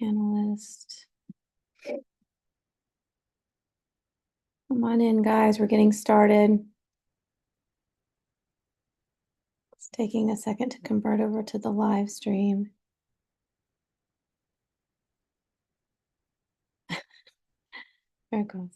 panelist. Come on in, guys. We're getting started. It's taking a second to convert over to the live stream. There it goes.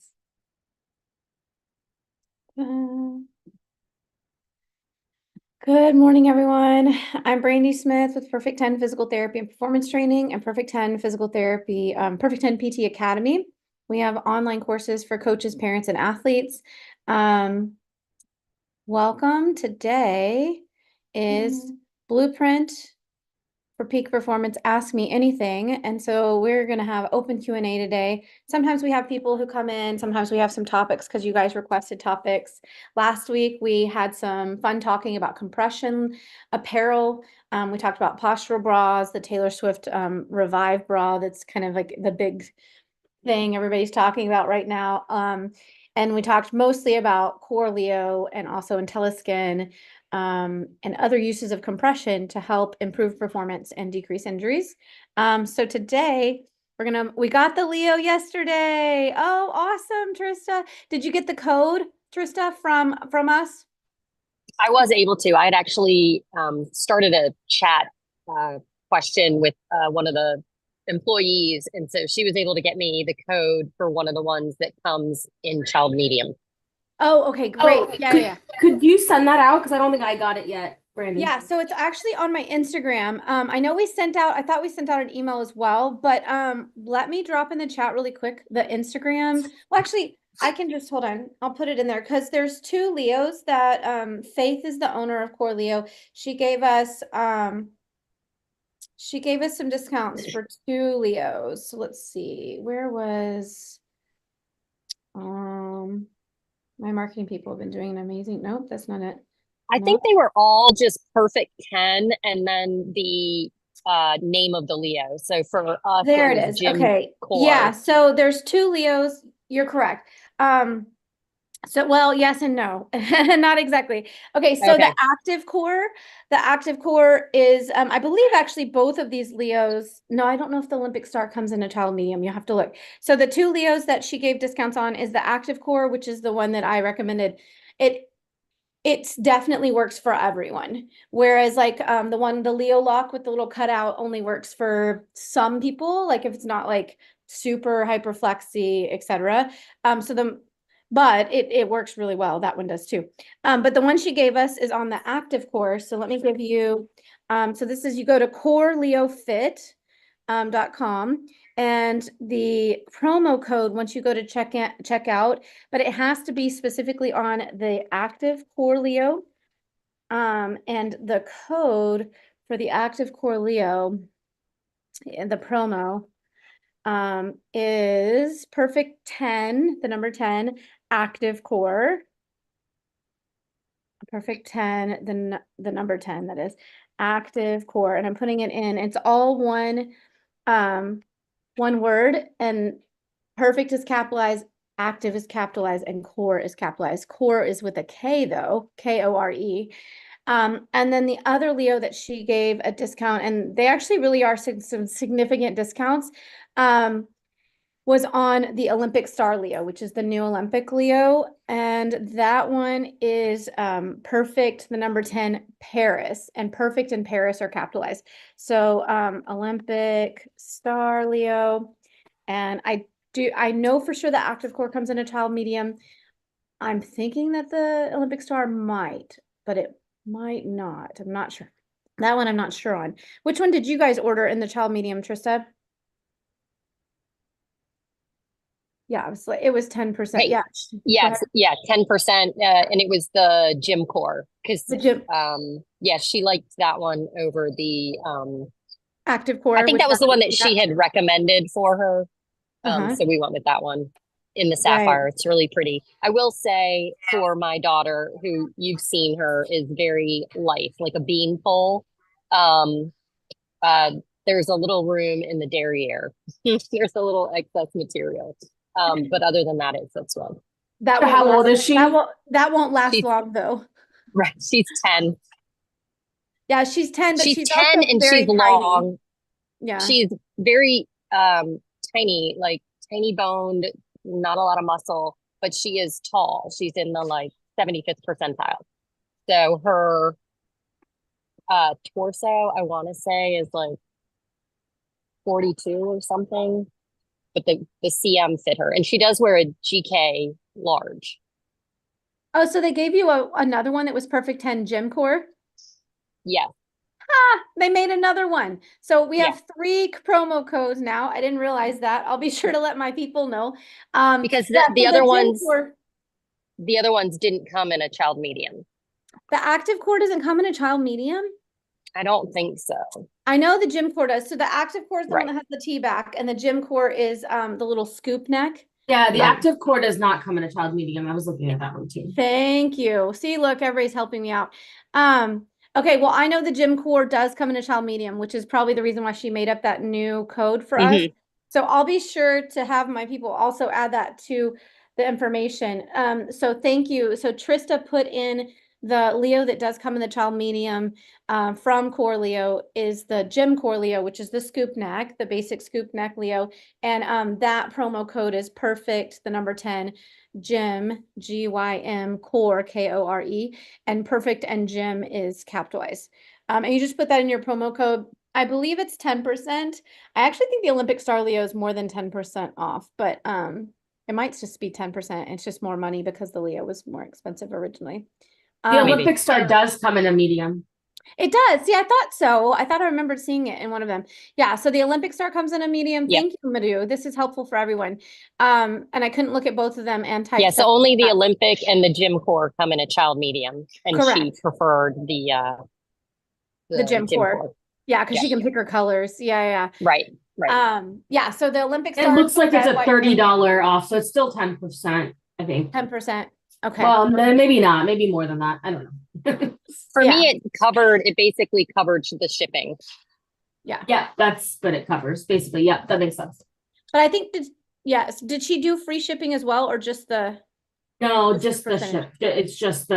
Good morning, everyone. I'm Brandi Smith with Perfect 10 Physical Therapy and Performance Training and Perfect 10 Physical Therapy, Perfect 10 PT Academy. We have online courses for coaches, parents, and athletes. Welcome. Today is Blueprint for Peak Performance, Ask Me Anything. And so we're going to have open Q&A today. Sometimes we have people who come in, sometimes we have some topics because you guys requested topics. Last week, we had some fun talking about compression apparel. We talked about postural bras, the Taylor Swift Revive bra. That's kind of like the big thing everybody's talking about right now. And we talked mostly about Core Leo and also IntelliSkin and other uses of compression to help improve performance and decrease injuries. So today we got the Leo yesterday. Oh, awesome, Trista. Did you get the code, Trista, from us? I was able to. I had actually started a chat question with one of the employees. And so she was able to get me the code for one of the ones that comes in child medium. Oh, okay, great. Oh, Yeah. Could you send that out? Because I don't think I got it yet, Brandi. Yeah, so it's actually on my Instagram. I know I thought we sent out an email as well, but let me drop in the chat really quick the Instagram. Well, actually, I can just hold on. I'll put it in there because there's two Leos that Faith is the owner of Core Leo. She gave us some discounts for two Leos. So let's see. Where was my marketing people have been doing an amazing. Nope, that's not it. I think they were all just perfect 10 and then the name of the Leo. So for us, there it is. Jim Okay. Core. Yeah. So there's two Leos. You're correct. So, well, yes and no, not exactly. Okay. So Okay. the active core is, I believe actually both of these Leos. No, I don't know if the Olympic Star comes in a child medium. You have to look. So the two Leos that she gave discounts on is the active core, which is the one that I recommended. It's definitely works for everyone. Whereas like the Leo lock with the little cutout only works for some people, like if it's not like super hyperflexy, etc. But it works really well. That one does too. But the one she gave us is on the active core. So let me give you, so this is, you go to coreleofit.com and the promo code once you go to check out, but it has to be specifically on the active Core Leo. And the code for the active Core Leo in the promo is perfect 10, the number 10, active core. Perfect 10, the number 10, that is active core. And I'm putting it in. It's all one word, and perfect is capitalized, active is capitalized, and core is capitalized. Core is with a K though, K-O-R-E. And then the other Leo that she gave a discount, and they actually really are some significant discounts, was on the Olympic Star Leo, which is the new Olympic Leo. And that one is perfect, the number 10, Paris. And perfect and Paris are capitalized. So Olympic Star Leo. And I know for sure the active core comes in a child medium. I'm thinking that the Olympic Star might, but it might not. I'm not sure. That one I'm not sure on. Which one did you guys order in the child medium, Trista? Yeah, it was 10%. Hey, Yeah. yes, yeah, 10%. And it was the Gym Core because The gym yeah, she liked that one over the active core. I think that was the one that yeah. she had recommended for her. Uh-huh. So we went with that one in the Right. sapphire. It's really pretty. I will say for my daughter, who you've seen her, is very light, like a beanpole. Um, uh, there's a little room in the derriere. There's a little excess material. But other than that, it fits well. That So how old is she? That won't last She's, long though. right. She's 10. Yeah, she's 10, but She's she's 10 also and very she's tiny. long. Yeah. She's very um, tiny, like tiny boned, not a lot of muscle, but she is tall. She's in the like 75th percentile. So her torso, I want to say, is like 42 or something, but the CM fit her, and she does wear a GK large. Oh, so they gave you another one that was Perfect 10 Gym Core? Yeah, They made another one. So we yeah, have 3 promo codes now. I didn't realize that. I'll be sure to let my people know. because Yeah, the so the other Gym ones, Core, the other ones didn't come in a child medium. the Active Core doesn't come in a child medium. I don't think so. I know the Gym Core does. So the Active Core is the one Right. that has the T back, and the Gym Core is the little scoop neck. Yeah, the Right. active core does not come in a child medium. I was looking at that one too. Thank you. See, look, everybody's helping me out. Okay, well, I know the Gym Core does come in a child medium, which is probably the reason why she made up that new code for us. Hmm. So I'll be sure to have my people also add that to the information. So thank you. So Trista put in the Leo that does come in the child medium from Core Leo is the Gym Core Leo, which is the scoop neck, the basic scoop neck Leo. And that promo code is perfect, the number 10, Gym, GYM, Core, KORE, and perfect and Gym is capitalized. And you just put that in your promo code. I believe it's 10%. I actually think the Olympic Star Leo is more than 10% off, but it might just be 10%. It's just more money because the Leo was more expensive originally. The Um, Olympic star does come in a medium. it does. See, I thought so. I thought I remembered seeing it in one of them. Yeah, so the Olympic Star comes in a medium. Yeah. Thank you, Madhu. This is helpful for everyone. And I couldn't look at both of them and type Yeah, so stuff. only the Olympic and the Gym Core come in a child medium, and she Correct. preferred The the Gym Gym Core. Core. Yeah, because Yeah. she can pick her colors. Yeah, Right, right. yeah. Yeah, so the Olympic It Star is looks the like it's red, a white, $30 off, so it's still 10%, I think. 10%. Okay. Well, maybe not, maybe more than that. I don't know. For Yeah. me, it basically covered the shipping. Yeah. Yeah, that's what it covers, basically. Yeah, that makes sense. But I think yes, did she do free shipping as well, or just the No, just the percentage? ship.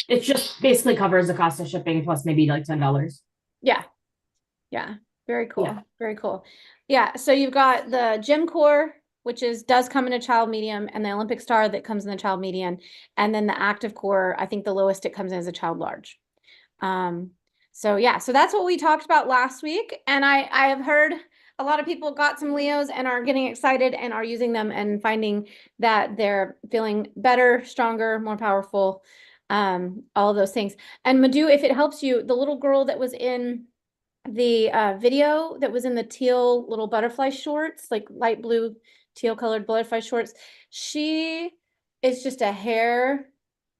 It just basically covers the cost of shipping plus maybe like $10. Yeah. Yeah. Very cool. Yeah. Very cool. Yeah. So you've got the Gym Core, which does come in a child medium, and the Olympic Star that comes in the child medium, and then the Active Core, I think the lowest it comes in is a child large. So yeah, so that's what we talked about last week. And I have heard a lot of people got some Leos and are getting excited and are using them and finding that they're feeling better, stronger, more powerful, all of those things. And Madhu, if it helps you, the little girl that was in the video that was in the teal little butterfly shorts, like light blue, teal colored butterfly shorts, she is just a hair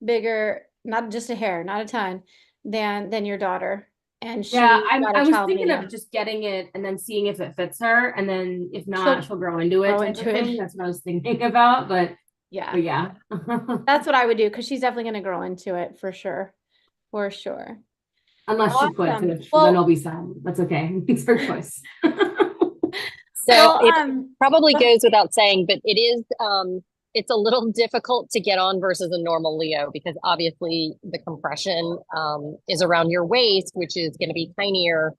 bigger, not just a hair, not a ton, than your daughter. And she Yeah, got I a was child thinking medium. of just getting it and then seeing if it fits her, and then if She'll not, she'll grow into it grow type into of it. thing. That's what I was thinking about, but Yeah, yeah. that's what I would do because she's definitely going to grow into it for sure. For sure. Unless she quits, Awesome. then Well, I'll be sad. That's okay. It's her choice. So it probably go goes without saying, but it's a little difficult to get on versus a normal Leo because obviously the compression is around your waist, which is going to be tinier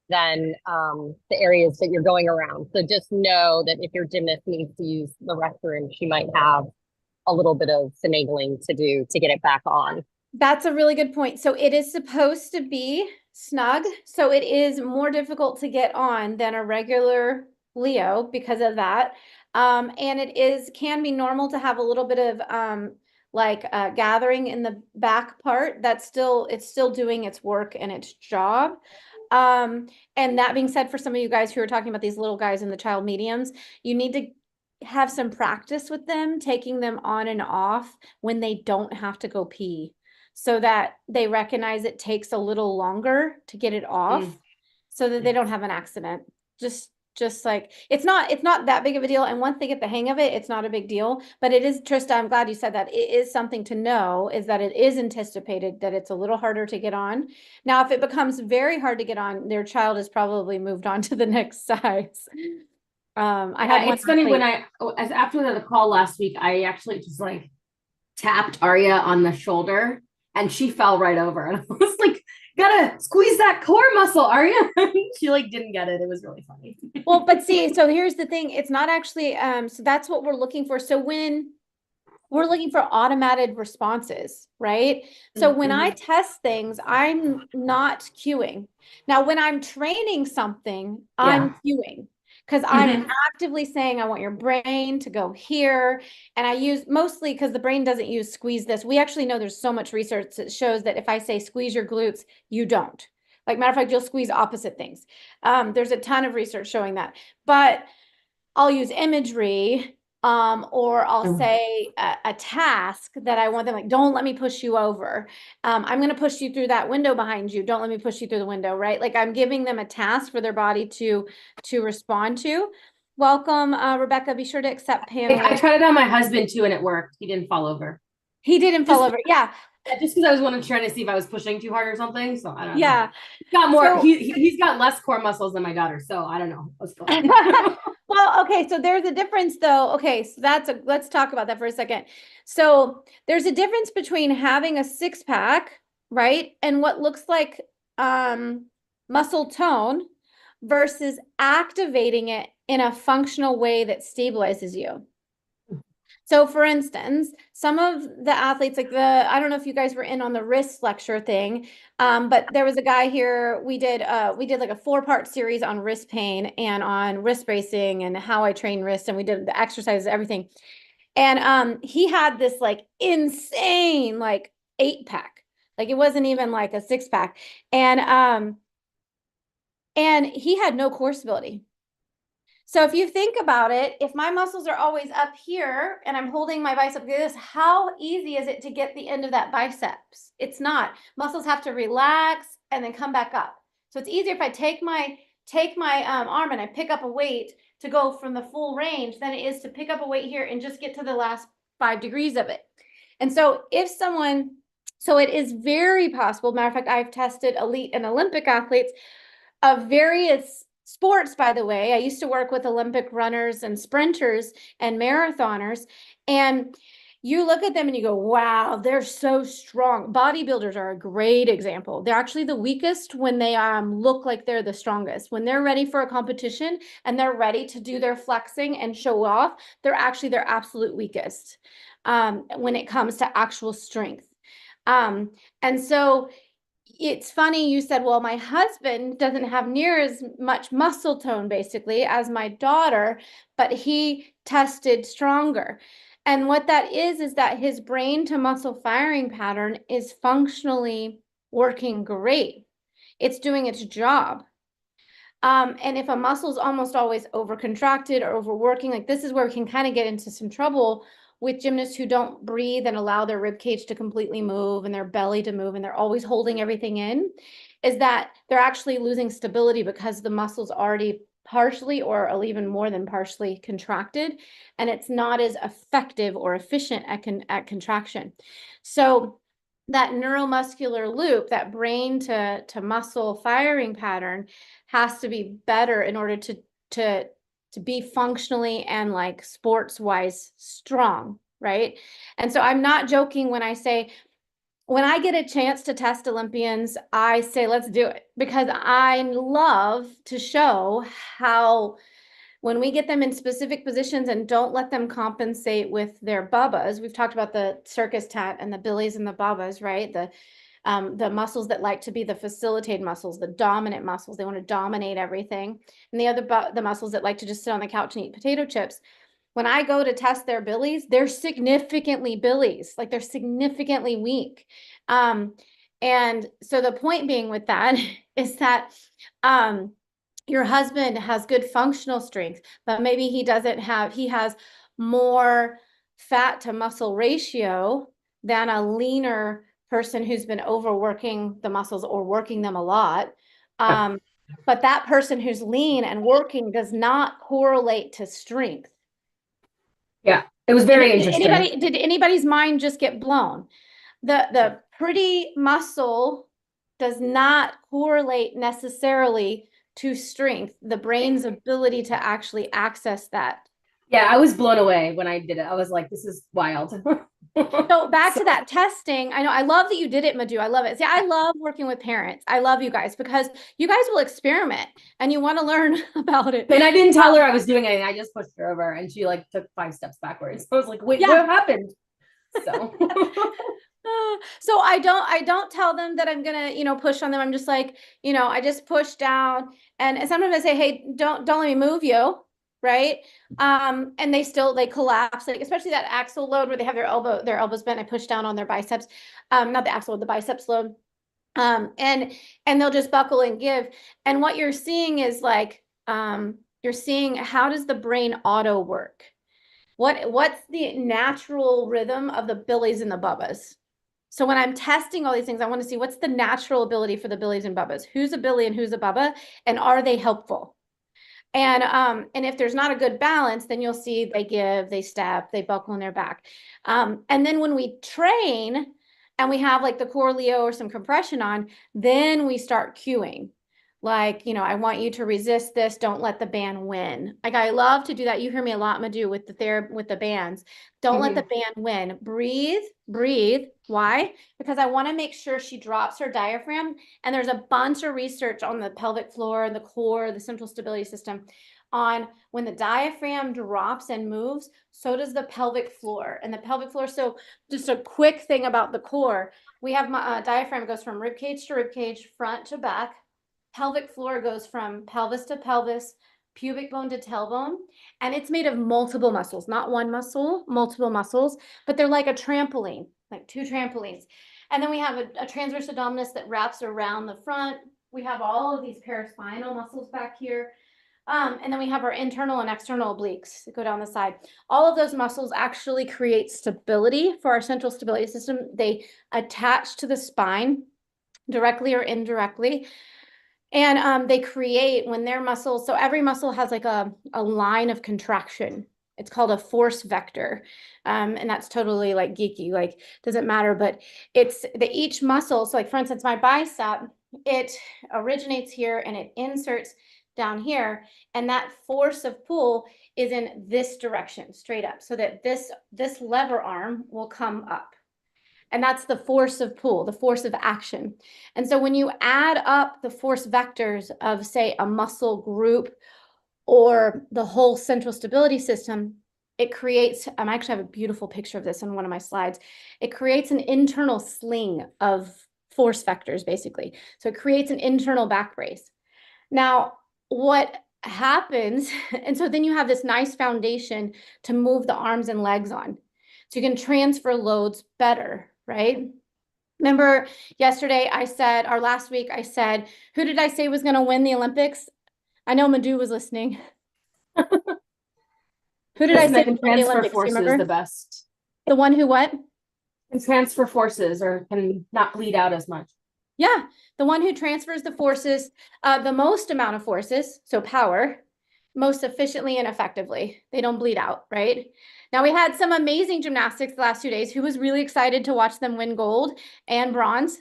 than the areas that you're going around. So just know that if your gymnast needs to use the restroom, she might have a little bit of finagling to do to get it back on. That's a really good point. So it is supposed to be snug. So it is more difficult to get on than a regular Leo because of that. And can be normal to have a little bit of gathering in the back part. It's still doing its work and its job. And that being said, for some of you guys who are talking about these little guys in the child mediums, you need to have some practice with them, taking them on and off when they don't have to go pee, so that they recognize it takes a little longer to get it off, so that they don't have an accident. Just like it's not that big of a deal. And once they get the hang of it, it's not a big deal. But it is, Trista, I'm glad you said that. It is something to know, is that it is anticipated that it's a little harder to get on. Now, if it becomes very hard to get on, their child has probably moved on to the next size. I had one It's funny when athlete- as after the call last week, I actually just like tapped Arya on the shoulder and she fell right over. And I was like, Gotta squeeze that core muscle, Arya. She like didn't get it. It was really funny. Well, but see, so here's the thing. It's not actually, so that's what we're looking for. So when we're looking for automated responses, right? So when I test things, I'm not cueing. Now, when I'm training something, I'm cueing because I'm actively saying, I want your brain to go here. And I use mostly because the brain doesn't use squeeze this. We actually know there's so much research that shows that if I say squeeze your glutes, you don't. Like, matter of fact, you'll squeeze opposite things. There's a ton of research showing that. But I'll use imagery, or I'll say a task that I want them, like, don't let me push you over. I'm going to push you through that window behind you. Don't let me push you through the window, right? Like, I'm giving them a task for their body to respond to. Welcome, Rebecca. Be sure to accept I panelists. tried it on my husband too, and it worked. He didn't fall over. He didn't fall over. Yeah. Just because I was trying to see if I was pushing too hard or something. So I don't know. Yeah. He's got more. So, He's got less core muscles than my daughter. So I don't know. Let's go. well, okay, so there's a difference though. Okay, so let's talk about that for a second. So there's a difference between having a six pack, right? And what looks like muscle tone versus activating it in a functional way that stabilizes you. So for instance, some of the athletes, like I don't know if you guys were in on the wrist lecture thing, but there was a guy here, we did like a 4-part series on wrist pain and on wrist bracing and how I train wrist, and we did the exercises, everything. And he had this like insane, like 8-pack. Like it wasn't even like a 6-pack. And he had no core stability. So if you think about it, if my muscles are always up here and I'm holding my bicep like this, how easy is it to get the end of that biceps? It's not. Muscles have to relax and then come back up. So it's easier if I take my arm and I pick up a weight to go from the full range than it is to pick up a weight here and just get to the last 5 degrees of it. And so so it is very possible. Matter of fact, I've tested elite and Olympic athletes of various sports, by the way. I used to work with Olympic runners and sprinters and marathoners, and you look at them and you go, wow, they're so strong. Bodybuilders are a great example. They're actually the weakest when they look like they're the strongest. When they're ready for a competition and they're ready to do their flexing and show off, they're actually their absolute weakest when it comes to actual strength. And so it's funny you said, well, my husband doesn't have near as much muscle tone basically as my daughter, but he tested stronger. And what that is that his brain to muscle firing pattern is functionally working great. It's doing its job. And if a muscle is almost always overcontracted or overworking, like this is where we can kind of get into some trouble with gymnasts who don't breathe and allow their rib cage to completely move and their belly to move and they're always holding everything in, is that they're actually losing stability because the muscle's already partially or even more than partially contracted, and it's not as effective or efficient at contraction. So that neuromuscular loop, that brain to muscle firing pattern has to be better in order to be functionally and like sports wise strong, right? And so I'm not joking when I say, when I get a chance to test Olympians, I say, let's do it, because I love to show how when we get them in specific positions and don't let them compensate with their bubbas. We've talked about the circus tat and the billies and the bubbas, right? The muscles that like to be the facilitated muscles, the dominant muscles. They want to dominate everything. And the muscles that like to just sit on the couch and eat potato chips. When I go to test their billies, they're significantly billies, like they're significantly weak. And so the point being with that is that your husband has good functional strength, but maybe he has more fat to muscle ratio than a leaner person who's been overworking the muscles or working them a lot. But that person who's lean and working does not correlate to strength. Yeah, it was very interesting. Did anybody's mind just get blown? The pretty muscle does not correlate necessarily to strength, the brain's ability to actually access that. Yeah, I was blown away when I did it. I was like, this is wild. So back So, to that testing. I know I love that you did it, Madhu. I love it. See, I love working with parents. I love you guys because you guys will experiment and you want to learn about it. and I didn't tell her I was doing anything. I just pushed her over and she like took 5 steps backwards. I was like, wait, Yeah. what happened? So So I don't tell them that I'm gonna, push on them. I'm just like, I just push down and sometimes I say, hey, don't let me move you, right? And they collapse, like especially that axle load where they have their elbows bent. I push down on their biceps, not the axle load, the biceps load. And they'll just buckle and give. And what you're seeing is like, you're seeing how does the brain auto work? What's the natural rhythm of the billies and the bubbas? So when I'm testing all these things, I want to see what's the natural ability for the billies and bubbas. Who's a billy and who's a bubba, and are they helpful? And if there's not a good balance, then you'll see they give, they step, they buckle in their back. And then when we train and we have like the core Leo or some compression on, then we start cueing. Like, I want you to resist this. Don't let the band win. Like I love to do that. You hear me a lot, Madhu, with the bands. Don't let the band win. Breathe, breathe. Why? Because I want to make sure she drops her diaphragm. And there's a bunch of research on the pelvic floor, the core, the central stability system on when the diaphragm drops and moves, so does the pelvic floor. And the pelvic floor, so just a quick thing about the core, we have my diaphragm goes from rib cage to rib cage, front to back. Pelvic floor goes from pelvis to pelvis, pubic bone to tailbone, and it's made of multiple muscles, not one muscle, multiple muscles, but they're like a trampoline, like two trampolines. And then we have a transverse abdominis that wraps around the front. We have all of these paraspinal muscles back here. And then we have our internal and external obliques that go down the side. All of those muscles actually create stability for our central stability system. They attach to the spine directly or indirectly. And they create when their muscles, so every muscle has like a line of contraction. It's called a force vector. And that's totally like geeky, like doesn't matter, but it's each muscle. So like for instance, my bicep, it originates here and it inserts down here. And that force of pull is in this direction, straight up, so that this lever arm will come up. And that's the force of pull, the force of action. And so when you add up the force vectors of, say, a muscle group or the whole central stability system, it creates, I actually have a beautiful picture of this on one of my slides. It creates an internal sling of force vectors, basically. So it creates an internal back brace. Now, what happens, and so then you have this nice foundation to move the arms and legs on. So you can transfer loads better, right? Remember yesterday I said, or last week I said, who did I say was going to win the Olympics? I know Madhu was listening. Who did I say can would win the transfer Olympics? Do you forces remember? the best. The one who what? Can transfer forces or can not bleed out as much. Yeah, the one who transfers the forces, the most amount of forces, so power, most efficiently and effectively. They don't bleed out, right? Now we had some amazing gymnastics the last 2 days. Who was really excited to watch them win gold and bronze?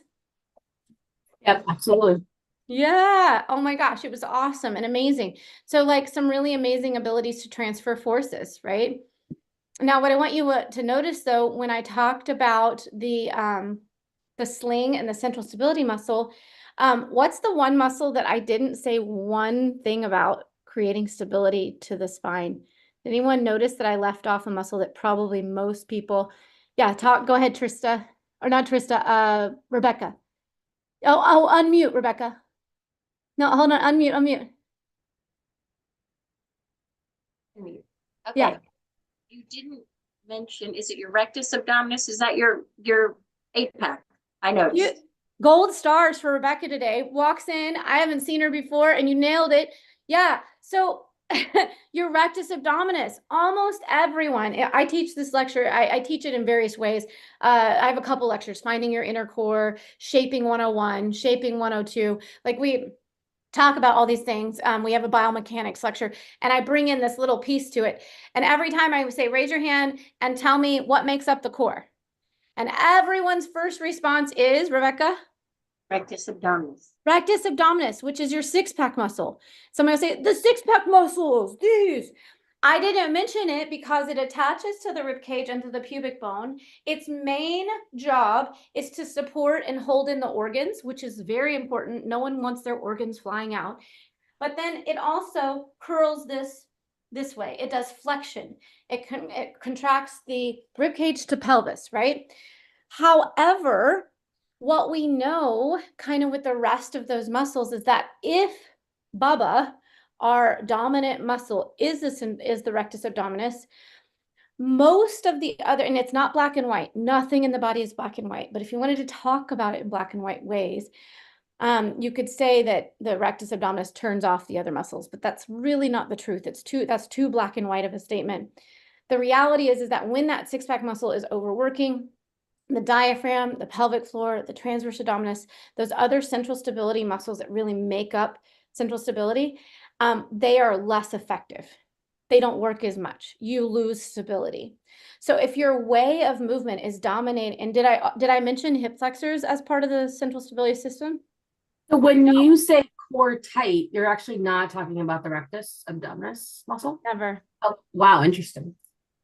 Yep, absolutely. Yeah. Oh my gosh, it was awesome and amazing. So like some really amazing abilities to transfer forces, right? Now, what I want you to notice though, when I talked about the sling and the central stability muscle, what's the one muscle that I didn't say one thing about creating stability to the spine? Did anyone notice that I left off a muscle that probably most people, yeah, go ahead, Trista, or not Trista, Rebecca. Oh, unmute, Rebecca. No, hold on, unmute. Okay. Yeah. You didn't mention, is it your rectus abdominis? Is that your APEC? I noticed. Gold stars for Rebecca today. Walks in. I haven't seen her before, and you nailed it. Yeah. So your rectus abdominis, almost everyone. I teach this lecture. I teach it in various ways. I have a couple lectures: finding your inner core, shaping 101, shaping 102. Like we talk about all these things. We have a biomechanics lecture, and I bring in this little piece to it. And every time I say, raise your hand and tell me what makes up the core. And everyone's first response is, Rebecca? Rectus abdominis. Rectus abdominis, which is your six-pack muscle. Somebody will say, the six-pack muscles, these. I didn't mention it because it attaches to the rib cage and to the pubic bone. Its main job is to support and hold in the organs, which is very important. No one wants their organs flying out. But then it also curls this way. It does flexion. It contracts the rib cage to pelvis, right? However, what we know kind of with the rest of those muscles is that if Bubba, our dominant muscle, is the rectus abdominis, most of the other, and it's not black and white, nothing in the body is black and white, but if you wanted to talk about it in black and white ways, you could say that the rectus abdominis turns off the other muscles, but that's really not the truth. That's too black and white of a statement. The reality is that when that six-pack muscle is overworking, the diaphragm, the pelvic floor, the transverse abdominis, those other central stability muscles that really make up central stability, they are less effective. They don't work as much. You lose stability. So if your way of movement is dominating, and did I mention hip flexors as part of the central stability system? So when you say core tight, you're actually not talking about the rectus abdominis muscle? Never. Oh, wow, interesting.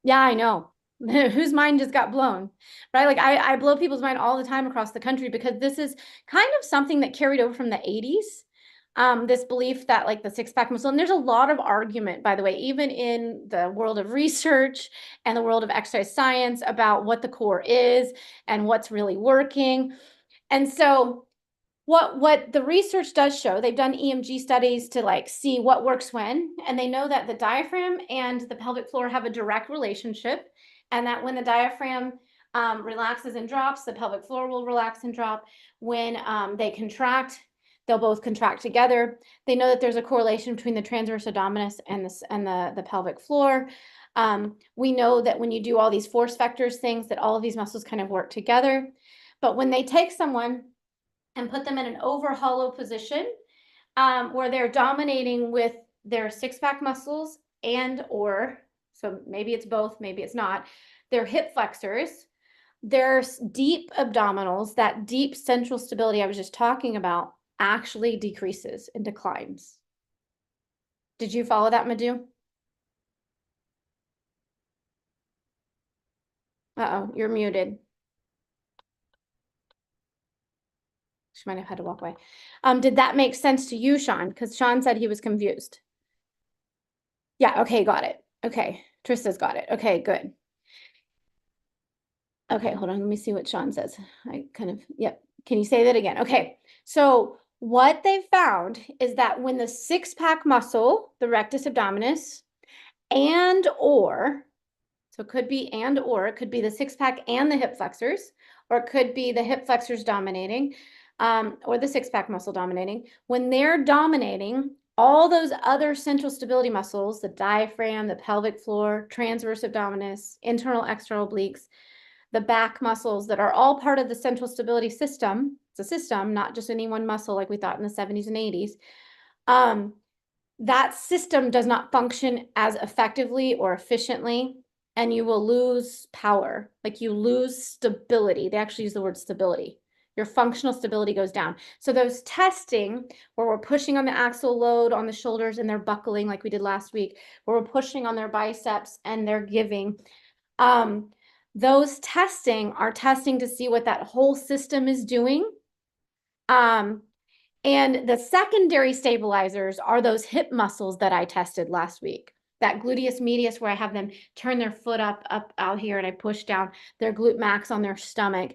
Yeah, I know. Whose mind just got blown, right? Like I blow people's mind all the time across the country because this is kind of something that carried over from the 80s. This belief that like the six-pack muscle, and there's a lot of argument, by the way, even in the world of research and the world of exercise science about what the core is and what's really working. And so what the research does show, they've done EMG studies to like see what works when, and they know that the diaphragm and the pelvic floor have a direct relationship, and that when the diaphragm relaxes and drops, the pelvic floor will relax and drop. When they contract, they'll both contract together. They know that there's a correlation between the transverse abdominis and the pelvic floor. We know that when you do all these force vectors things, that all of these muscles kind of work together. But when they take someone and put them in an over hollow position where they're dominating with their six-pack muscles so maybe it's both, maybe it's not, their hip flexors, their deep abdominals, that deep central stability I was just talking about actually decreases and declines. Did you follow that, Madhu? Uh-oh, you're muted. She might have had to walk away. Did that make sense to you, Sean? Because Sean said he was confused. Yeah, okay, got it. Okay, Trista's got it. Okay, good. Okay, hold on, let me see what Sean says. Yep. Can you say that again? Okay, so what they found is that when the six-pack muscle, the rectus abdominis, so it could be it could be the six-pack and the hip flexors, or it could be the hip flexors dominating, or the six-pack muscle dominating. When they're dominating, all those other central stability muscles, the diaphragm, the pelvic floor, transverse abdominis, internal external obliques, the back muscles that are all part of the central stability system. It's a system, not just any one muscle like we thought in the 70s and 80s. That system does not function as effectively or efficiently, and you will lose power. Like you lose stability. They actually use the word stability. Your functional stability goes down. So those testing where we're pushing on the axial load on the shoulders and they're buckling like we did last week, where we're pushing on their biceps and they're giving, those testing are testing to see what that whole system is doing. And the secondary stabilizers are those hip muscles that I tested last week. That gluteus medius where I have them turn their foot up out here and I push down their glute max on their stomach.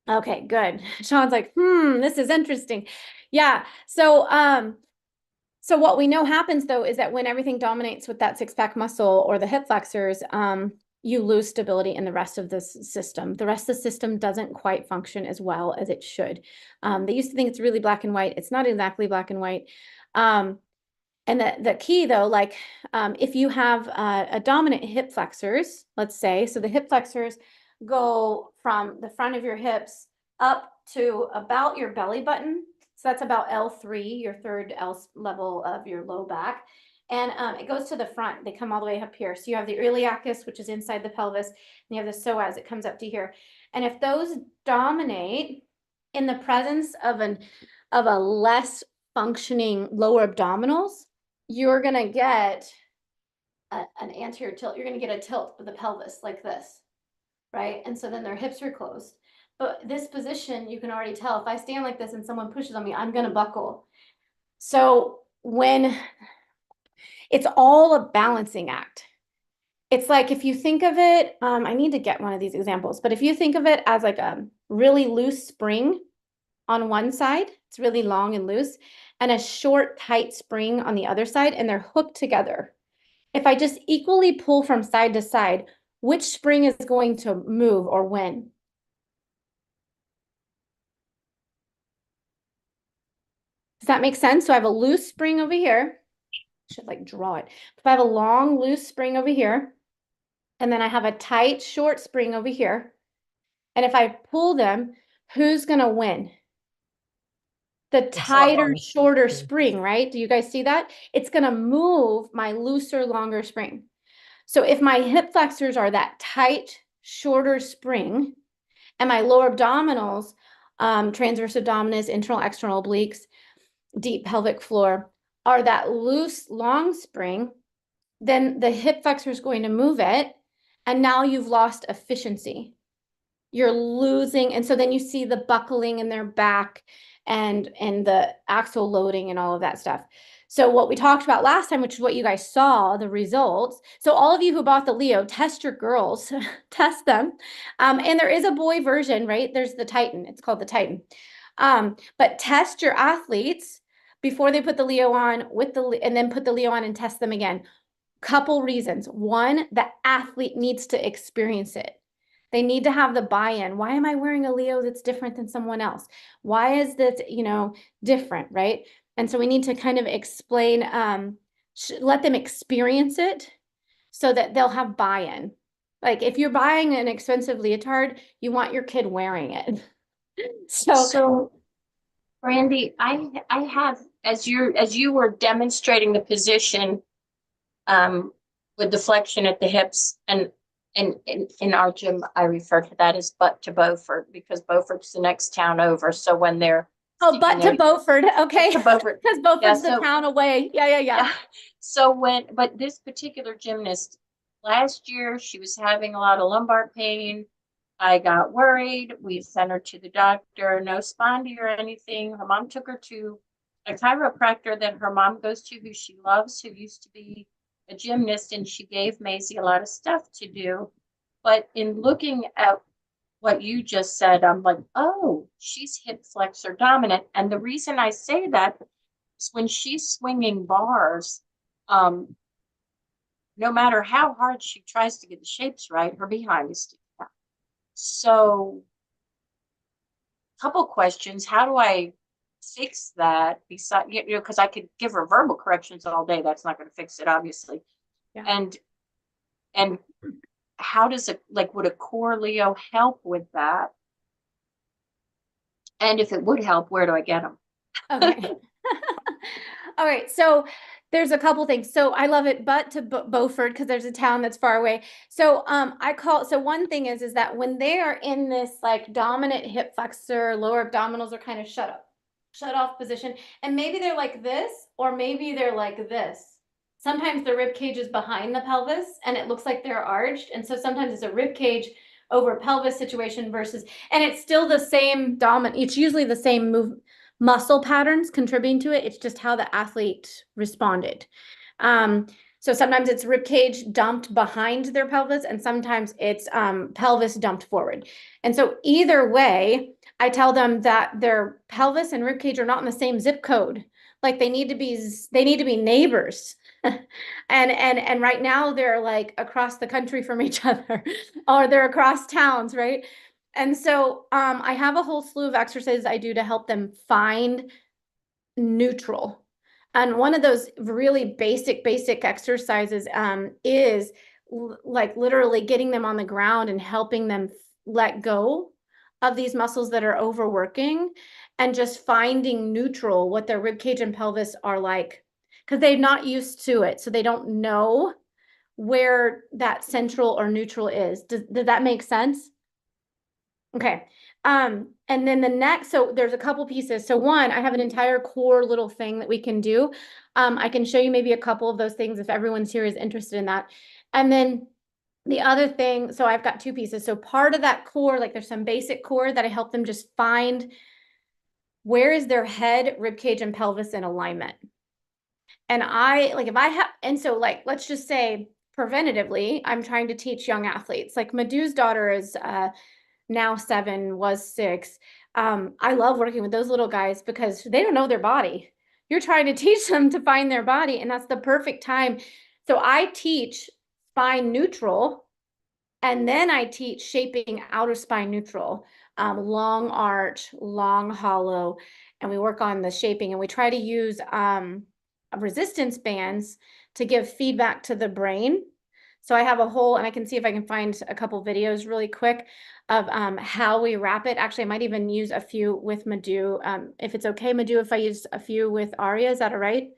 Okay, good. Sean's like, this is interesting. Yeah. So what we know happens though is that when everything dominates with that six-pack muscle or the hip flexors, you lose stability in the rest of this system. The rest of the system doesn't quite function as well as it should. They used to think it's really black and white. It's not exactly black and white. And the key though, like if you have a dominant hip flexors, let's say, so the hip flexors go from the front of your hips up to about your belly button. So that's about L3, your third L level of your low back. And it goes to the front. They come all the way up here. So you have the iliacus, which is inside the pelvis, and you have the psoas, it comes up to here. And if those dominate in the presence of a less functioning lower abdominals, you're going to get an anterior tilt, you're going to get a tilt of the pelvis like this, right? And so then their hips are closed. But this position, you can already tell if I stand like this and someone pushes on me, I'm going to buckle. So when it's all a balancing act, it's like if you think of it, I need to get one of these examples, but if you think of it as like a really loose spring on one side, it's really long and loose, and a short, tight spring on the other side, and they're hooked together. If I just equally pull from side to side, which spring is going to move or when? Does that make sense? So I have a loose spring over here. I should like draw it. If I have a long, loose spring over here, and then I have a tight, short spring over here, and if I pull them, who's going to win? The tighter, shorter spring, right? Do you guys see that? It's going to move my looser, longer spring. So if my hip flexors are that tight, shorter spring, and my lower abdominals, transverse abdominis, internal, external obliques, deep pelvic floor, are that loose, long spring, then the hip flexor is going to move it. And now you've lost efficiency. You're losing. And so then you see the buckling in their back and the axle loading and all of that stuff. So what we talked about last time, which is what you guys saw, the results. So all of you who bought the Leo, test your girls, test them. And there is a boy version, right? There's the Titan. It's called the Titan. But test your athletes before they put the Leo on and then put the Leo on and test them again. Couple reasons. One, the athlete needs to experience it. They need to have the buy-in. Why am I wearing a Leo that's different than someone else? Why is this, different, right? And so we need to kind of explain, let them experience it so that they'll have buy-in. Like if you're buying an expensive leotard, you want your kid wearing it. So Brandi, I have, as you were demonstrating the position, with deflection at the hips, and in our gym, I refer to that as butt to Beaufort because Beaufort's the next town over. So when they're butt to Beaufort, okay, to Beaufort, because Beaufort's the town away. Yeah. So but this particular gymnast, last year she was having a lot of lumbar pain. I got worried. We sent her to the doctor, no spondy or anything. Her mom took her to a chiropractor that her mom goes to, who she loves, who used to be a gymnast, and she gave Maisie a lot of stuff to do. But in looking at what you just said, I'm like, oh, she's hip flexor dominant. And the reason I say that is when she's swinging bars, no matter how hard she tries to get the shapes right, her behind is sticking out. So, couple questions. How do I fix that? Besides, because I could give her verbal corrections all day. That's not going to fix it, obviously. Yeah. And how does it, would a core Leo help with that? And if it would help, where do I get them? Okay. All right. So there's a couple things. So I love it, but to Beaufort, because there's a town that's far away. So so one thing is that when they are in this like dominant hip flexor, lower abdominals are kind of shut off position. And maybe they're like this, or maybe they're like this. Sometimes the rib cage is behind the pelvis and it looks like they're arched. And so sometimes it's a rib cage over pelvis situation and it's still the same dominant. It's usually the same muscle patterns contributing to it. It's just how the athlete responded. So sometimes it's rib cage dumped behind their pelvis, and sometimes it's pelvis dumped forward. And so either way, I tell them that their pelvis and rib cage are not in the same zip code. Like they need to be neighbors. and right now they're like across the country from each other, or they're across towns, right? And so I have a whole slew of exercises I do to help them find neutral. And one of those really basic exercises is like literally getting them on the ground and helping them let go of these muscles that are overworking and just finding neutral, what their rib cage and pelvis are like, because they're not used to it. So they don't know where that central or neutral is. Did that make sense? Okay. And then the next, so there's a couple pieces. So one, I have an entire core little thing that we can do. I can show you maybe a couple of those things if everyone's here is interested in that. And then the other thing, so I've got two pieces. So part of that core, like there's some basic core that I help them just find where is their head, rib cage, and pelvis in alignment. And if I have, and so like, let's just say preventatively, I'm trying to teach young athletes. Like Madhu's daughter is now 7, was 6. I love working with those little guys because they don't know their body. You're trying to teach them to find their body, and that's the perfect time. So I teach spine neutral, and then I teach shaping outer spine neutral, long arch, long hollow, and we work on the shaping, and we try to use resistance bands to give feedback to the brain. So I have a whole, and I can see if I can find a couple videos really quick of how we wrap it. Actually, I might even use a few with Madhu. If it's okay, Madhu, if I use a few with Aria, is that all right?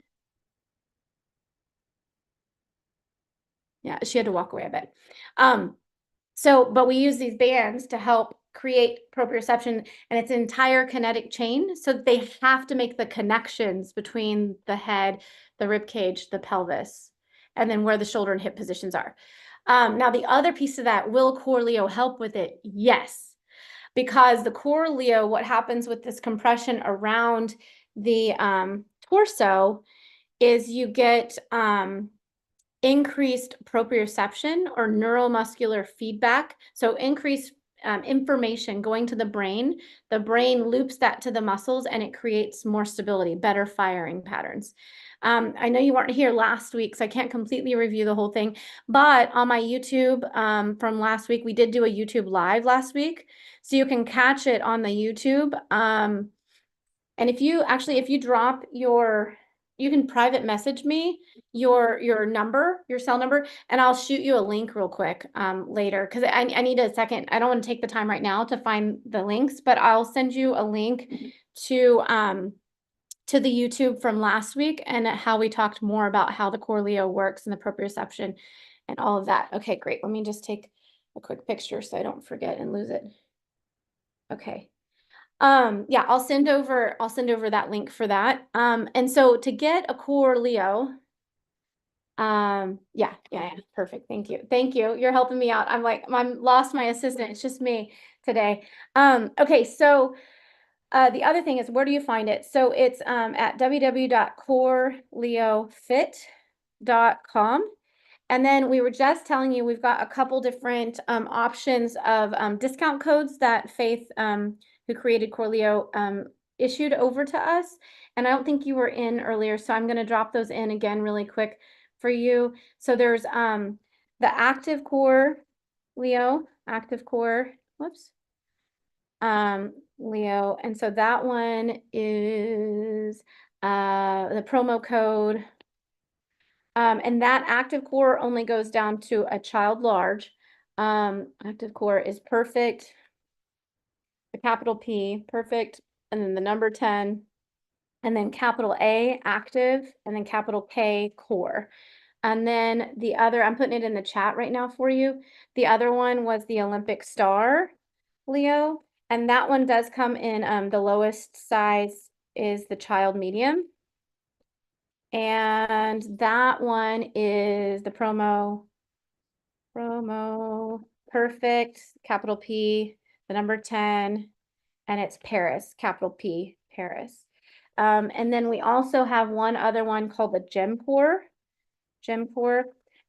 Yeah, she had to walk away a bit. But we use these bands to help create proprioception, and it's an entire kinetic chain. So they have to make the connections between the head, the rib cage, the pelvis, and then where the shoulder and hip positions are. Now, the other piece of that, will core Leo help with it? Yes, because the core Leo, what happens with this compression around the torso is you get increased proprioception or neuromuscular feedback. So increased information going to the brain. The brain loops that to the muscles and it creates more stability, better firing patterns. I know you weren't here last week, so I can't completely review the whole thing, but on my YouTube from last week, we did do a YouTube live last week. So you can catch it on the YouTube. And if you drop you can private message me your number, your cell number, and I'll shoot you a link real quick later because I need a second. I don't want to take the time right now to find the links, but I'll send you a link to the YouTube from last week and how we talked more about how the core Leo works and the proprioception and all of that. Okay, great. Let me just take a quick picture so I don't forget and lose it. Okay. Yeah, I'll send over that link for that. And so to get a core Leo, yeah, perfect. Thank you. Thank you. You're helping me out. I'm lost my assistant. It's just me today. Okay, so the other thing is, where do you find it? So it's at www.coreleofit.com. And then we were just telling you we've got a couple different options of discount codes that Faith, who created Corleo, issued over to us. And I don't think you were in earlier, so I'm going to drop those in again really quick for you. So there's the Active Core Leo, whoops, Leo. And so that one is the promo code. And that active core only goes down to a child large. Active core is perfect, the capital P, perfect, and then the number 10, and then capital A, active, and then capital K, core. And then the other, I'm putting it in the chat right now for you. The other one was the Olympic Star, Leo, and that one does come in, the lowest size is the child medium. And that one is the promo perfect, capital P, the number 10, and it's Paris, capital P, Paris. And then we also have one other one called the Gem Core,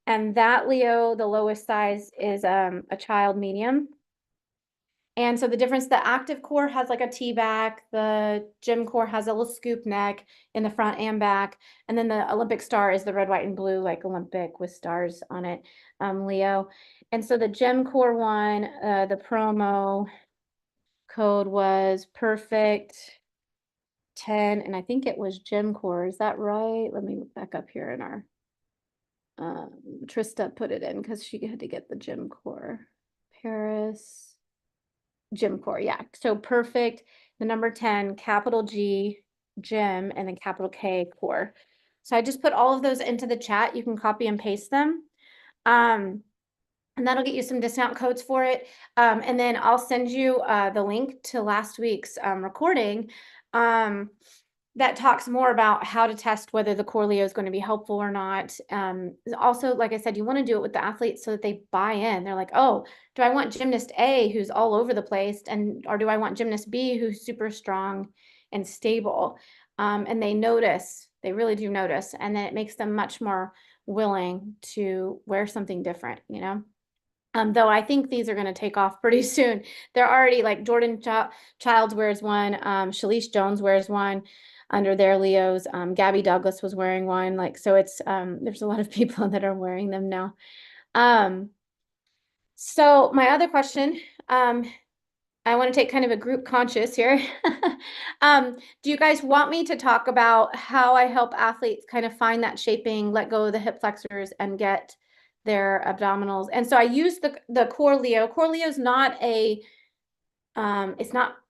and that Leo, the lowest size is a child medium. And so the difference, the active core has like a T-back, the gym core has a little scoop neck in the front and back, and then the Olympic Star is the red, white, and blue, like Olympic with stars on it, Leo. And so the gem core one, the promo code was perfect 10, and I think it was gem core. Is that right? Let me look back up here in our, Trista put it in because she had to get the gym core. Paris. Gym core, yeah. So perfect, the number 10, capital G, gym, and then capital K, core. So I just put all of those into the chat. You can copy and paste them. and that'll get you some discount codes for it. And then I'll send you the link to last week's recording that talks more about how to test whether the core Leo is going to be helpful or not. Also, like I said, you want to do it with the athletes so that they buy in. They're like, oh, do I want gymnast A who's all over the place, or do I want gymnast B who's super strong and stable? And they notice, they really do notice, and then it makes them much more willing to wear something different, you know? Though I think these are going to take off pretty soon. They're already like Jordan Childs wears one. Shalice Jones wears one under their Leos. Gabby Douglas was wearing one. Like, so it's, there's a lot of people that are wearing them now. So my other question, I want to take kind of a group conscious here. Do you guys want me to talk about how I help athletes kind of find that shaping, let go of the hip flexors, and get their abdominals? And so I use the Core Leo. Core Leo is not a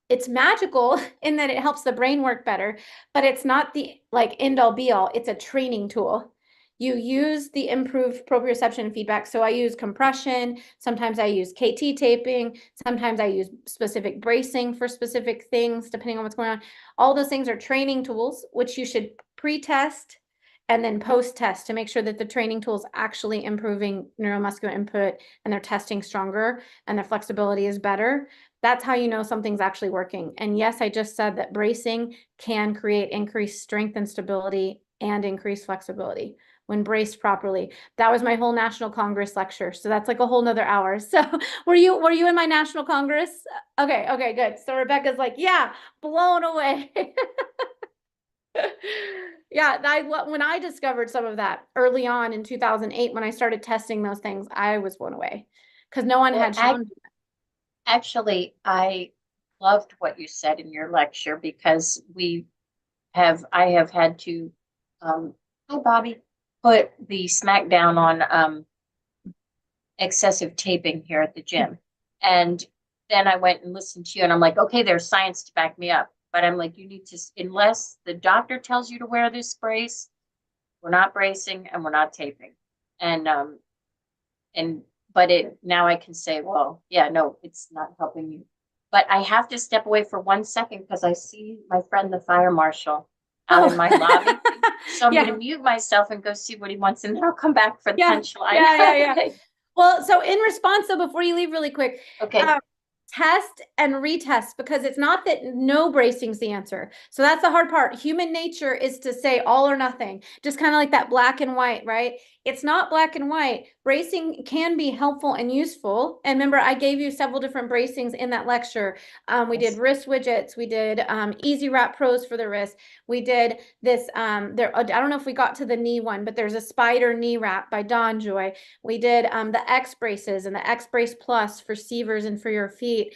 it's magical in that it helps the brain work better, but it's not the like end all be all. It's a training tool. You use the improved proprioception feedback. So I use compression. Sometimes I use KT taping. Sometimes I use specific bracing for specific things, depending on what's going on. All those things are training tools, which you should pre-test and then post-test to make sure that the training tool is actually improving neuromuscular input and they're testing stronger and their flexibility is better. That's how you know something's actually working. And yes, I just said that bracing can create increased strength and stability and increased flexibility when braced properly. That was my whole National Congress lecture. So that's like a whole nother hour. So were you in my National Congress? Okay, good. So Rebecca's like, yeah, blown away. Yeah, when I discovered some of that early on in 2008, when I started testing those things, I was blown away because no one Well, had shown me. actually, I loved what you said in your lecture because I have had to, hi Bobby, put the smack down on excessive taping here at the gym. And then I went and listened to you and I'm like, okay, there's science to back me up. But I'm like, you need to, unless the doctor tells you to wear this brace, we're not bracing and we're not taping. And but it now I can say, well, yeah, no, it's not helping you. But I have to step away for 1 second because I see my friend the fire marshal out in my lobby. So I'm Yeah. gonna mute myself and go see what he wants, and then I'll come back for the Yeah. punchline. Yeah. Well, so in response, so before you leave really quick, Okay. Test and retest, because it's not that no bracing's the answer. So that's the hard part. Human nature is to say all or nothing, just kind of like that black and white, right? It's not black and white. Bracing can be helpful and useful. And remember, I gave you several different bracings in that lecture. We did wrist widgets. We did Easy Wrap Pros for the wrist. We did this, I don't know if we got to the knee one, but there's a spider knee wrap by Dawn Joy. We did the X braces and the X brace plus for Severs and for your feet.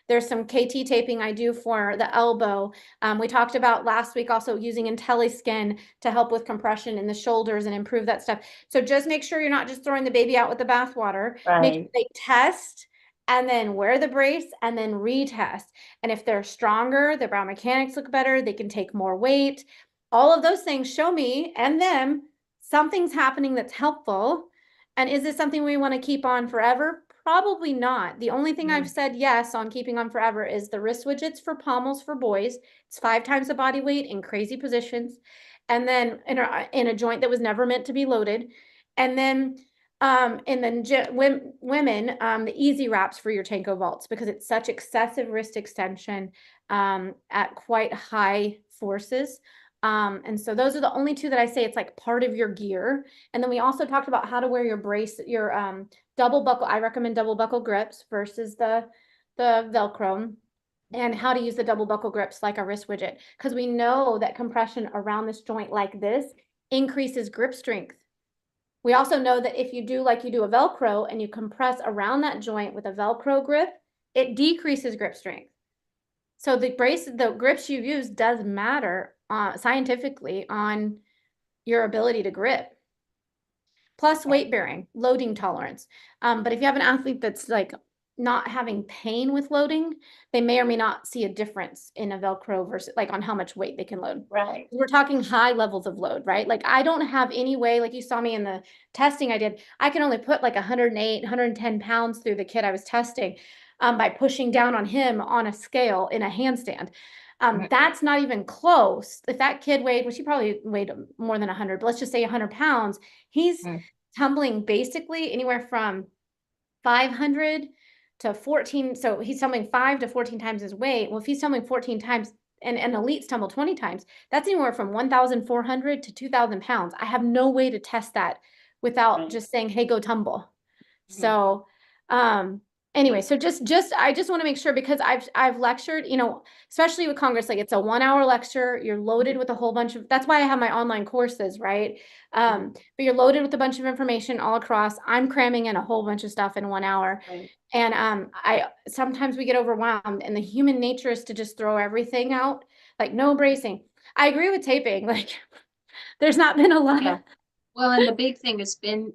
There's some KT taping I do for the elbow. We talked about last week also using IntelliSkin to help with compression in the shoulders and improve that stuff. So just make sure you're not just throwing the baby out with the bathwater. Right. Make sure they test and then wear the brace and then retest. And if they're stronger, the biomechanics look better, they can take more weight. All of those things show me and them something's happening that's helpful. And is this something we want to keep on forever? Probably not. The only thing I've said yes on keeping on forever is the wrist widgets for pommels for boys. It's 5 times the body weight in crazy positions. And then in a joint that was never meant to be loaded. And then women, the easy wraps for your Tanko vaults, because it's such excessive wrist extension at quite high forces. And so those are the only two that I say it's like part of your gear. And then we also talked about how to wear your brace, your double buckle. I recommend double buckle grips versus the Velcro, and how to use the double buckle grips like a wrist widget, because we know that compression around this joint like this increases grip strength. We also know that if you do like you do a Velcro and you compress around that joint with a Velcro grip, it decreases grip strength. So the grips you use does matter scientifically on your ability to grip. Plus weight bearing, loading tolerance. But if you have an athlete that's like not having pain with loading, they may or may not see a difference in a Velcro versus like on how much weight they can load. Right. We're talking high levels of load, right? Like I don't have any way, like you saw me in the testing I did, I can only put like 108, 110 pounds through the kid I was testing by pushing down on him on a scale in a handstand. That's not even close. If that kid weighed, which he probably weighed more than 100, but let's just say 100 pounds, he's tumbling basically anywhere from 500 to 14. So he's tumbling 5 to 14 times his weight. Well, if he's tumbling 14 times and elites tumble 20 times, that's anywhere from 1,400 to 2,000 pounds. I have no way to test that without just saying, hey, go tumble. So, anyway, so I just want to make sure because I've lectured, you know, especially with Congress, like it's a 1 hour lecture, you're loaded with a whole bunch of, that's why I have my online courses, right? But you're loaded with a bunch of information all across. I'm cramming in a whole bunch of stuff in 1 hour. Right. And I sometimes we get overwhelmed and the human nature is to just throw everything out, like no bracing. I agree with taping, like there's not been a lot Yeah. of Well, and the big thing has been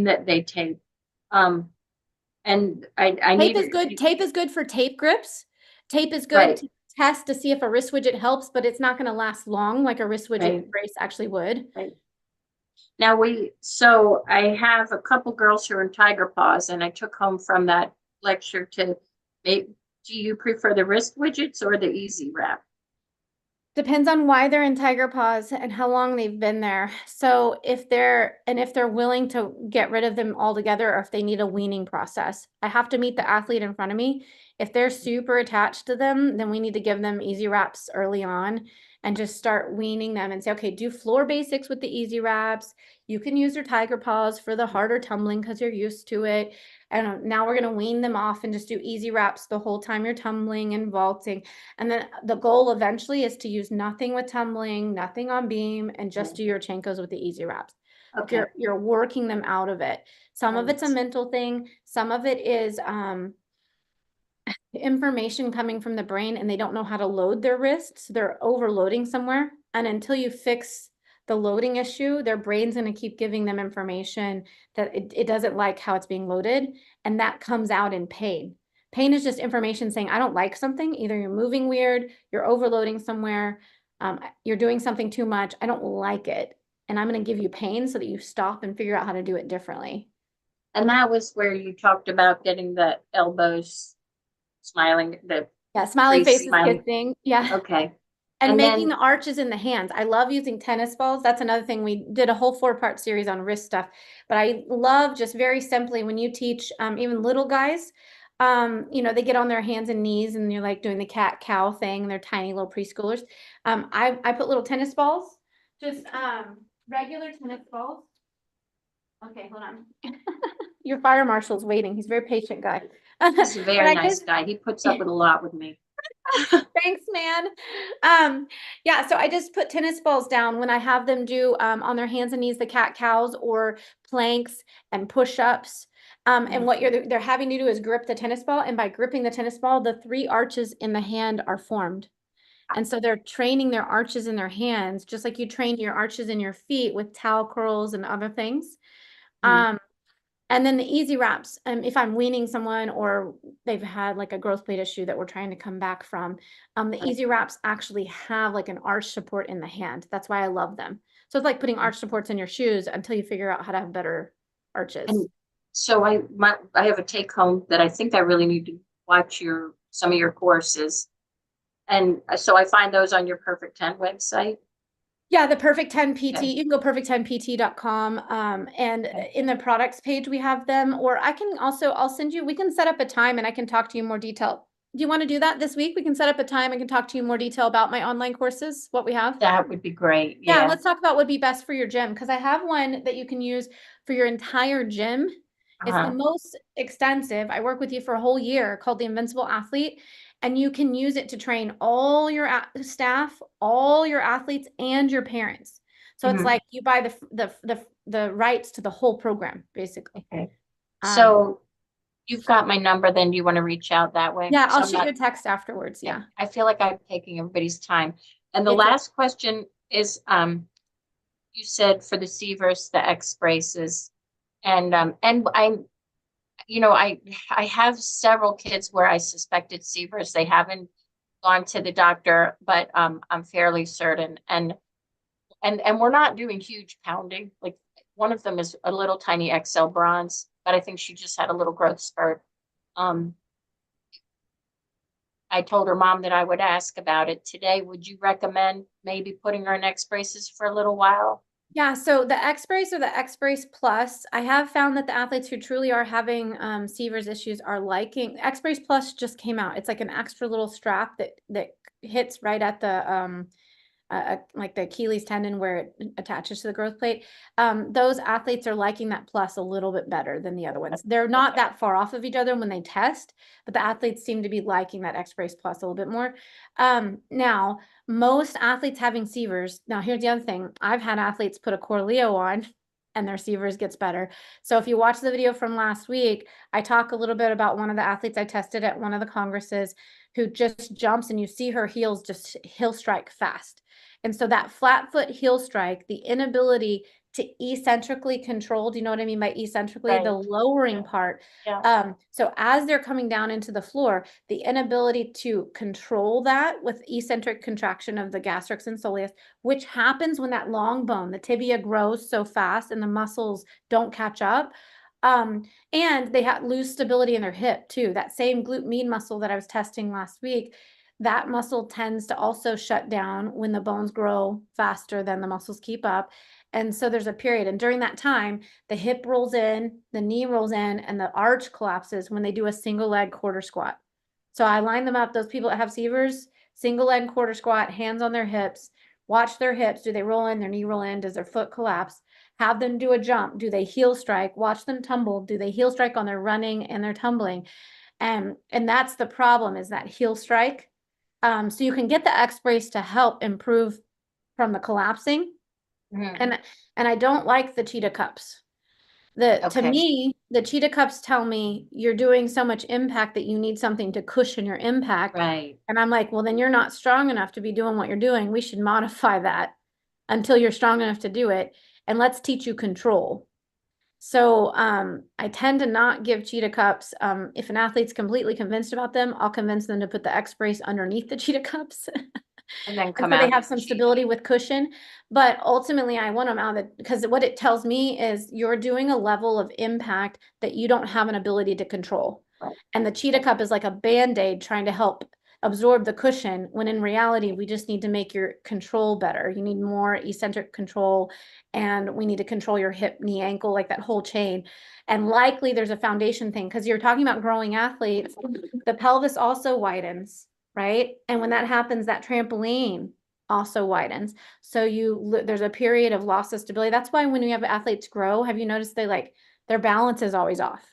that they tape. And I tape need is good. Tape is good for tape grips. Tape is good Right. to test to see if a wrist widget helps, but it's not going to last long like a wrist widget Right. brace actually would. Right. Now so I have a couple girls who are in Tiger Paws, and I took home from that lecture to make. Do you prefer the wrist widgets or the easy wrap? Depends on why they're in Tiger Paws and how long they've been there. So if they're willing to get rid of them altogether or if they need a weaning process, I have to meet the athlete in front of me. If they're super attached to them, then we need to give them easy wraps early on and just start weaning them and say, okay, do floor basics with the easy wraps. You can use your Tiger Paws for the harder tumbling because you're used to it. And now we're going to wean them off and just do easy wraps the whole time you're tumbling and vaulting. And then the goal eventually is to use nothing with tumbling, nothing on beam, and just do your Chenkos with the easy wraps. Okay. You're working them out of it. Some of it's a mental thing. Some of it is information coming from the brain and they don't know how to load their wrists. They're overloading somewhere. And until you fix the loading issue, their brain's going to keep giving them information that it doesn't like how it's being loaded. And that comes out in pain. Pain is just information saying, I don't like something. Either you're moving weird, you're overloading somewhere, you're doing something too much. I don't like it. And I'm going to give you pain so that you stop and figure out how to do it differently. And that was where you talked about getting the elbows smiling, Yeah, smiling faces, smiling. kissing. Yeah. Okay. And making then, the arches in the hands. I love using tennis balls. That's another thing. We did a whole 4-part series on wrist stuff. But I love just very simply when you teach even little guys, you know, they get on their hands and knees and you're like doing the cat cow thing. They're tiny little preschoolers. I put little tennis balls, just regular tennis balls. Okay, hold on. Your fire marshal's waiting. He's a very patient guy. he's a very nice guy. He puts up with a lot with me. Thanks, man. Yeah, so I just put tennis balls down when I have them do on their hands and knees, the cat cows or planks and push-ups. And what they're having to do is grip the tennis ball. And by gripping the tennis ball, the 3 arches in the hand are formed. And so they're training their arches in their hands, just like you trained your arches in your feet with towel curls and other things. And then the easy wraps, if I'm weaning someone or they've had like a growth plate issue that we're trying to come back from, the easy wraps actually have like an arch support in the hand. That's why I love them. So it's like putting arch supports in your shoes until you figure out how to have better arches. And so I have a take home that I think I really need to watch some of your courses. And so I find those on your Perfect 10 website. Yeah, the Perfect 10 PT. Okay. You can go perfect10pt.com. And in the products page, we have them. Or I can also, I'll send you, we can set up a time and I can talk to you in more detail. Do you want to do that this week? We can set up a time and can talk to you in more detail about my online courses, what we have. That would be great. Yeah, let's talk about what would be best for your gym because I have one that you can use for your entire gym. It's the most extensive. I work with you for a whole year called the Invincible Athlete. And you can use it to train all your staff, all your athletes, and your parents. So it's like you buy the rights to the whole program, basically. Okay. So you've got my number. Then do you want to reach out that way? Yeah, I'll shoot you a text afterwards. Yeah. I feel like I'm taking everybody's time. And the last question is, you said for the C versus the X braces, and you know, I have several kids where I suspected Seavers. They haven't gone to the doctor, but I'm fairly certain. And we're not doing huge pounding. Like one of them is a little tiny XL bronze, but I think she just had a little growth spurt. Um, I told her mom that I would ask about it today. Would you recommend maybe putting her in X braces for a little while? Yeah, so the X brace or the X brace plus, I have found that the athletes who truly are having Seavers issues are liking X brace plus just came out. It's like an extra little strap that hits right at the like the Achilles tendon where it attaches to the growth plate. Those athletes are liking that plus a little bit better than the other ones. They're not that far off of each other when they test, but the athletes seem to be liking that X brace plus a little bit more. Now, most athletes having Seavers. Now, here's the other thing. I've had athletes put a Corleo on and their Seavers gets better. So if you watch the video from last week, I talk a little bit about one of the athletes I tested at one of the congresses who just jumps and you see her heels just heel strike fast. And so that flat foot heel strike, the inability to eccentrically control, do you know what I mean by eccentrically? Right. The lowering part. Yeah. So as they're coming down into the floor, the inability to control that with eccentric contraction of the gastrix and soleus, which happens when that long bone, the tibia grows so fast and the muscles don't catch up. And they lose stability in their hip too. That same glute med muscle that I was testing last week, that muscle tends to also shut down when the bones grow faster than the muscles keep up. And so there's a period. And during that time, the hip rolls in, the knee rolls in, and the arch collapses when they do a single leg quarter squat. So I line them up, those people that have Seavers, single leg quarter squat, hands on their hips, watch their hips. Do they roll in, their knee roll in? Does their foot collapse? Have them do a jump. Do they heel strike? Watch them tumble. Do they heel strike on their running and their tumbling? And that's the problem, is that heel strike. So you can get the X brace to help improve from the collapsing. Mhm. And I don't like the cheetah cups. To Okay. me, the cheetah cups tell me you're doing so much impact that you need something to cushion your impact. Right. And I'm like, well, then you're not strong enough to be doing what you're doing. We should modify that until you're strong enough to do it. And let's teach you control. So I tend to not give cheetah cups. If an athlete's completely convinced about them, I'll convince them to put the X brace underneath the cheetah cups. And then And come so they out. have some stability with cushion, but ultimately I want them out of it because what it tells me is you're doing a level of impact that you don't have an ability to control. Right. And the cheetah cup is like a band-aid trying to help absorb the cushion, when in reality, we just need to make your control better. You need more eccentric control, and we need to control your hip, knee, ankle, like that whole chain. And likely there's a foundation thing because you're talking about growing athletes. The pelvis also widens, right? And when that happens, that trampoline also widens. So there's a period of loss of stability. That's why when we have athletes grow, have you noticed their balance is always off?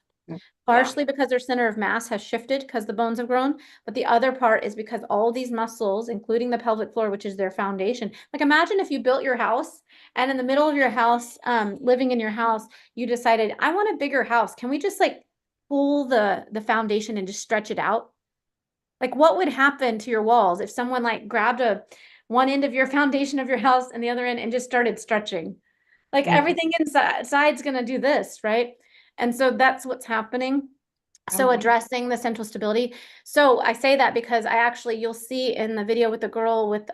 Partially because their center of mass has shifted because the bones have grown, but the other part is because all these muscles, including the pelvic floor, which is their foundation. Like imagine if you built your house and in the middle of your house, living in your house, you decided, I want a bigger house. Can we just like pull the foundation and just stretch it out? Like what would happen to your walls if someone like grabbed one end of your foundation of your house and the other end and just started stretching? Like everything inside's gonna do this, right? And so that's what's happening. So addressing the central stability. So I say that because you'll see in the video with the girl with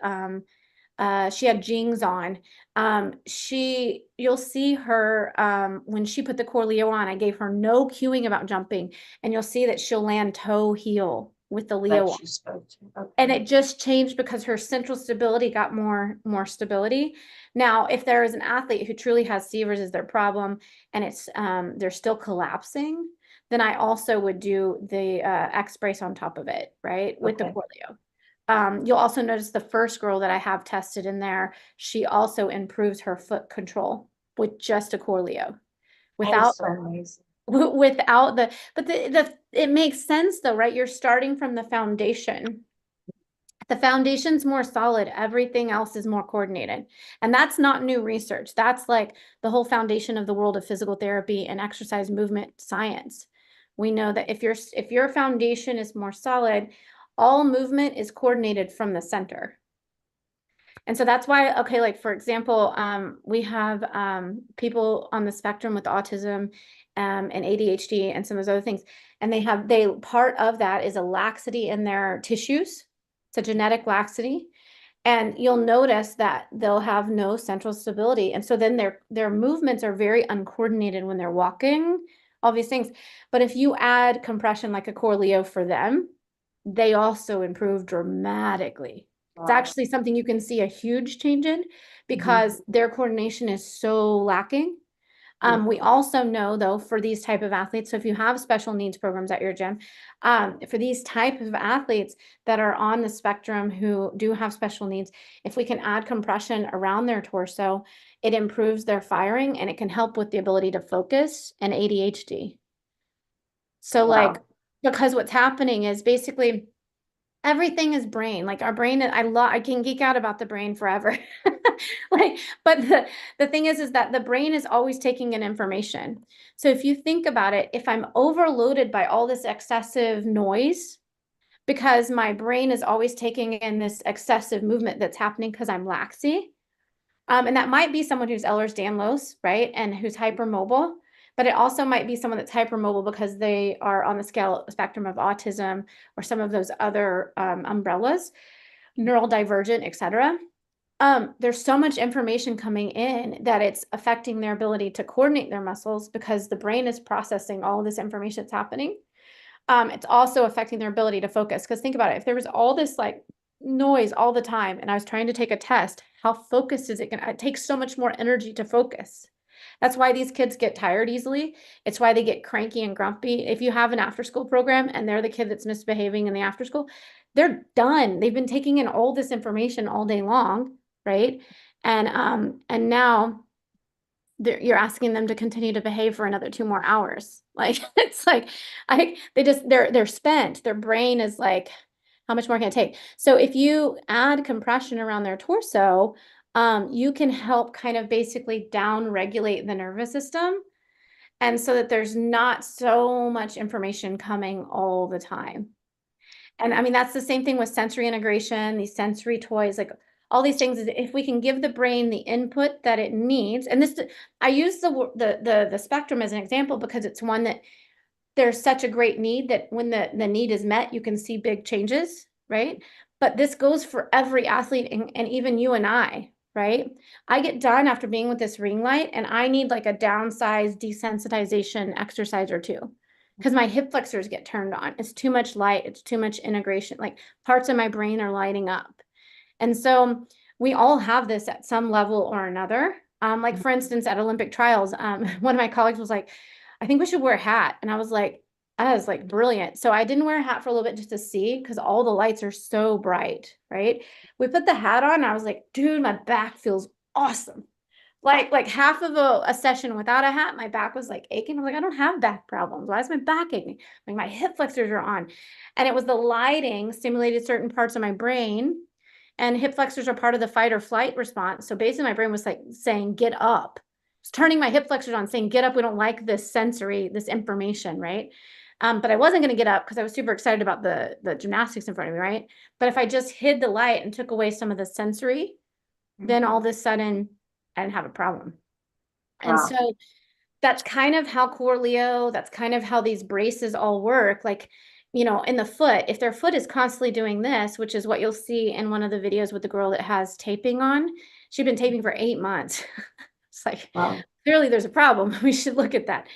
she had jeans on. You'll see her when she put the Corleo on, I gave her no cueing about jumping, and you'll see that she'll land toe heel with the Leo on. She spoke to. And it just changed because her central stability got more stability. Now, if there is an athlete who truly has Seavers as their problem and it's they're still collapsing, then I also would do the X brace on top of it, right? With the Corleo. You'll also notice the first girl that I have tested in there, she also improves her foot control with just a Corleo. Without so amazing. without it makes sense though, right? You're starting from the foundation. The foundation's more solid, everything else is more coordinated. And that's not new research. That's like the whole foundation of the world of physical therapy and exercise movement science. We know that if your foundation is more solid, all movement is coordinated from the center. And so that's why, okay, like for example, we have people on the spectrum with autism and ADHD and some of those other things. And they part of that is a laxity in their tissues. It's a genetic laxity. And you'll notice that they'll have no central stability. And so then their movements are very uncoordinated when they're walking, all these things. But if you add compression like a core Leo for them, they also improve dramatically. It's actually something you can see a huge change in because their coordination is so lacking. We also know though, for these type of athletes, so if you have special needs programs at your gym, for these type of athletes that are on the spectrum who do have special needs, if we can add compression around their torso, it improves their firing and it can help with the ability to focus and ADHD. So like, because what's happening is basically everything is brain. Like our brain, I can geek out about the brain forever. Like, but the thing is that the brain is always taking in information. So if you think about it, if I'm overloaded by all this excessive noise, because my brain is always taking in this excessive movement that's happening because I'm laxy, and that might be someone who's Ehlers-Danlos, right? And who's hypermobile, but it also might be someone that's hypermobile because they are on the spectrum of autism or some of those other umbrellas, neurodivergent, et cetera. There's so much information coming in that it's affecting their ability to coordinate their muscles because the brain is processing all of this information that's happening. It's also affecting their ability to focus. Because think about it, if there was all this like noise all the time and I was trying to take a test, how focused is it going to? It takes so much more energy to focus. That's why these kids get tired easily. It's why they get cranky and grumpy. If you have an after school program and they're the kid that's misbehaving in the after school, they're done. They've been taking in all this information all day long, right? And now you're asking them to continue to behave for another 2 more hours. Like it's like they're spent. Their brain is like, how much more can it take? So if you add compression around their torso, you can help kind of basically down regulate the nervous system. And so that there's not so much information coming all the time. And I mean, that's the same thing with sensory integration, these sensory toys, like all these things. If we can give the brain the input that it needs, and this, I use the spectrum as an example because it's one that there's such a great need that when the need is met, you can see big changes, right? But this goes for every athlete and even you and I, right? I get done after being with this ring light and I need like a downsized desensitization exercise or two because my hip flexors get turned on. It's too much light. It's too much integration. Like parts of my brain are lighting up. And so we all have this at some level or another. Like for instance, at Olympic trials, one of my colleagues was like, I think we should wear a hat. And I was like, brilliant. So I didn't wear a hat for a little bit just to see because all the lights are so bright, right? We put the hat on. And I was like, dude, my back feels awesome. Like half of a session without a hat, my back was like aching. I was like, I don't have back problems. Why is my back aching? Like my hip flexors are on. And it was the lighting stimulated certain parts of my brain. And hip flexors are part of the fight or flight response. So basically my brain was like saying, get up. It's turning my hip flexors on, saying, get up. We don't like this sensory, this information, right? But I wasn't going to get up because I was super excited about the gymnastics in front of me, right? But if I just hid the light and took away some of the sensory, then all of a sudden I didn't have a problem. And so that's kind of how Core Leo, that's kind of how these braces all work. Like, you know, in the foot, if their foot is constantly doing this, which is what you'll see in one of the videos with the girl that has taping on, she'd been taping for 8 months. It's like, clearly there's a problem. We should look at that.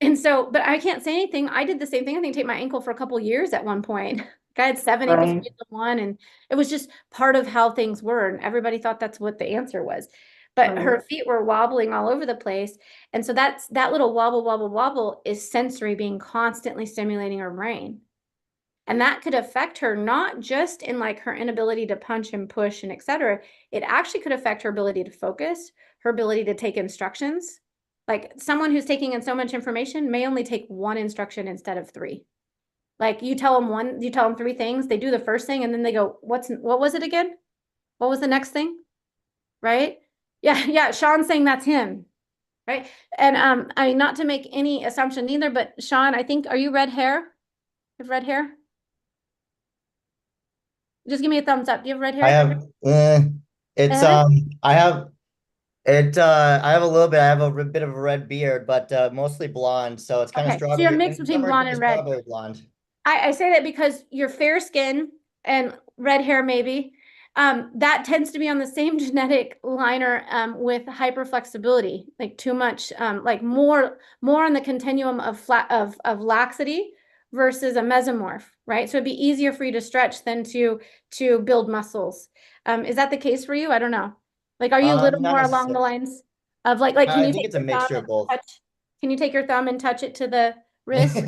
And so, but I can't say anything. I did the same thing. I think tape my ankle for a couple years at one point. I had 7 ankle sprains in one, and it was just part of how things were. And everybody thought that's what the answer was. But her feet were wobbling all over the place. And so that little wobble, wobble, wobble is sensory being constantly stimulating her brain. And that could affect her, not just in like her inability to punch and push and et cetera. It actually could affect her ability to focus, her ability to take instructions. Like someone who's taking in so much information may only take 1 instruction instead of 3. Like you tell them 3 things, they do the first thing and then they go, what was it again? What was the next thing? Right? Yeah, Sean's saying that's him, right? And I mean, not to make any assumption either, but Sean, I think, are you red hair? You have red hair? Just give me a thumbs up. Do you have red I hair? have, it's, Uh, I have a little bit, I have a bit of a red beard, but mostly blonde. So it's kind of okay, so you're a strawberry. mix between Summer it could blonde be and red. strawberry blonde. I say that because your fair skin and red hair, maybe, that tends to be on the same genetic liner with hyperflexibility, like too much, like more on the continuum of laxity versus a mesomorph, right? So it'd be easier for you to stretch than to build muscles. Is that the case for you? I don't know. Like, are you a little Not more along the necessarily. lines of like, can I you think take it's a your thumb mixture and of both. can you take your thumb and touch it to the wrist?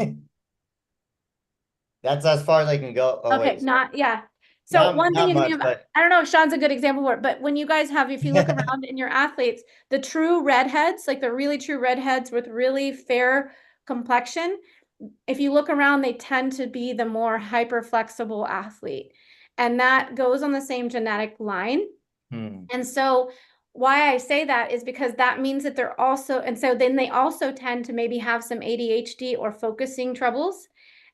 That's as far as I can go. Oh, Okay, wait. not, yeah. So one thing Not you much, can, but I don't know if Sean's a good example for it, but when you guys have, if you look around in your athletes, the true redheads, like the really true redheads with really fair complexion, if you look around, they tend to be the more hyper flexible athlete. And that goes on the same genetic line. And so why I say that is because that means that they're also, and so then they also tend to maybe have some ADHD or focusing troubles.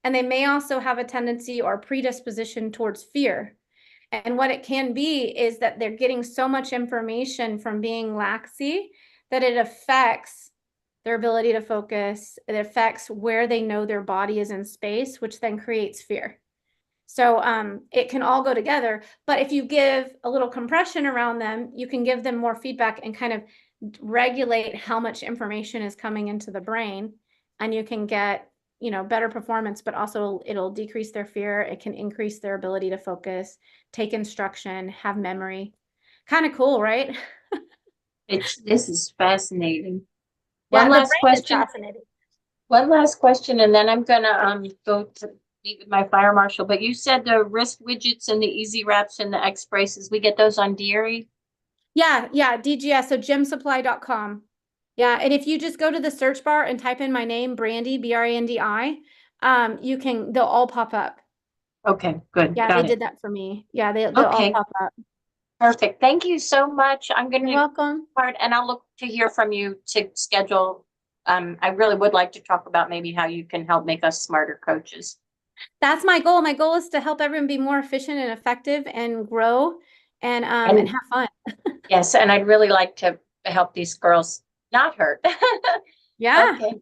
And they may also have a tendency or predisposition towards fear. And what it can be is that they're getting so much information from being laxy that it affects their ability to focus. It affects where they know their body is in space, which then creates fear. So it can all go together. But if you give a little compression around them, you can give them more feedback and kind of regulate how much information is coming into the brain. And you can get, better performance, but also it'll decrease their fear. It can increase their ability to focus, take instruction, have memory. Kind of cool, right? This is fascinating. Yeah, One the last brain is question. fascinating. One last question, and then I'm gonna go to meet with my fire marshal. But you said the wrist widgets and the easy wraps and the X braces, we get those on Deary? Yeah, DGS, so gymsupply.com. Yeah, and if you just go to the search bar and type in my name, Brandi, Brandi, they'll all pop up. Okay, good. Yeah, they Got it. did that for me. Yeah, they'll all Okay, pop up. perfect. Thank you so much. I'm You're gonna welcome. part, and I'll look to hear from you to schedule. I really would like to talk about maybe how you can help make us smarter coaches. That's my goal. My goal is to help everyone be more efficient and effective and grow and And have fun. yes, and I'd really like to help these girls not hurt. Yeah. Okay.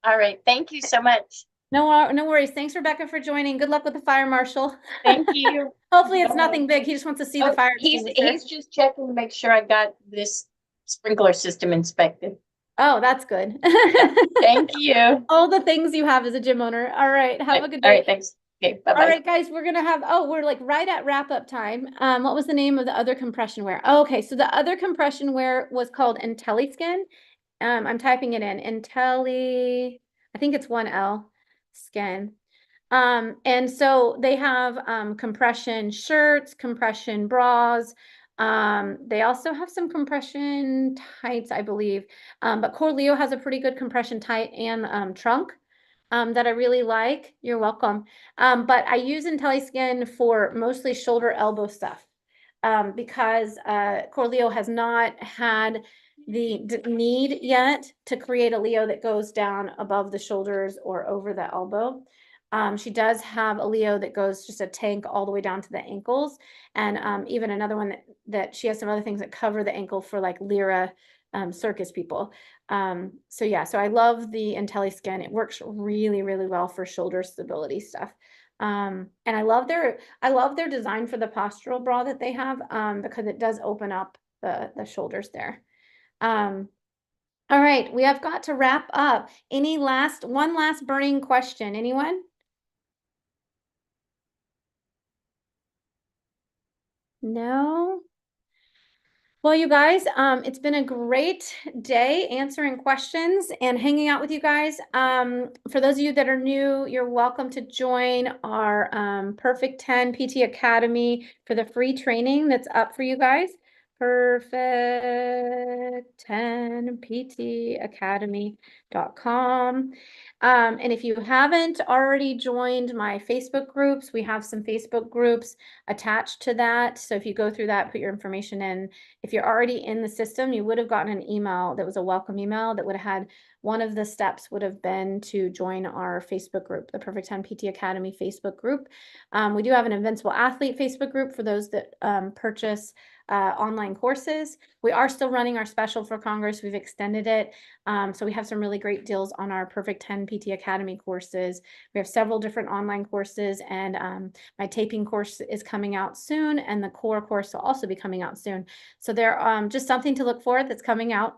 All right. Thank you so much. No worries. Thanks, Rebecca, for joining. Good luck with the fire marshal. Thank you. Hopefully it's Bye. nothing big. He just wants to see the Oh, fire he's extinguisher. just checking to make sure I got this sprinkler system inspected. Oh, that's good. Thank you. All the things you have as a gym owner. All right. Have a good All day. right, thanks. Okay, All bye-bye. right, guys, we're gonna have, we're like right at wrap up time. What was the name of the other compression wear? Oh, okay, so the other compression wear was called IntelliSkin. I'm typing it in, I think it's 1L skin. And so they have compression shirts, compression bras. They also have some compression tights, I believe. But Core Leo has a pretty good compression tight and trunk that I really like. You're welcome. But I use IntelliSkin for mostly shoulder elbow stuff because Core Leo has not had the need yet to create a Leo that goes down above the shoulders or over the elbow. She does have a Leo that goes just a tank all the way down to the ankles, and even another one that she has some other things that cover the ankle for like Lyra circus people. So yeah, so I love the IntelliSkin. It works really, really well for shoulder stability stuff. And I love their design for the postural bra that they have because it does open up the shoulders there. All right, we have got to wrap up. One last burning question, anyone? No? Well, you guys, it's been a great day answering questions and hanging out with you guys. For those of you that are new, you're welcome to join our Perfect 10 PT Academy for the free training that's up for you guys. perfect10ptacademy.com. And if you haven't already joined my Facebook groups, we have some Facebook groups attached to that. So if you go through that, put your information in. If you're already in the system, you would have gotten an email that was a welcome email that would have had one of the steps would have been to join our Facebook group, the Perfect 10 PT Academy Facebook group. We do have an Invincible Athlete Facebook group for those that purchase online courses. We are still running our special for Congress. We've extended it. So we have some really great deals on our Perfect 10 PT Academy courses. We have several different online courses, and my taping course is coming out soon, and the core course will also be coming out soon. So they're just something to look for that's coming out.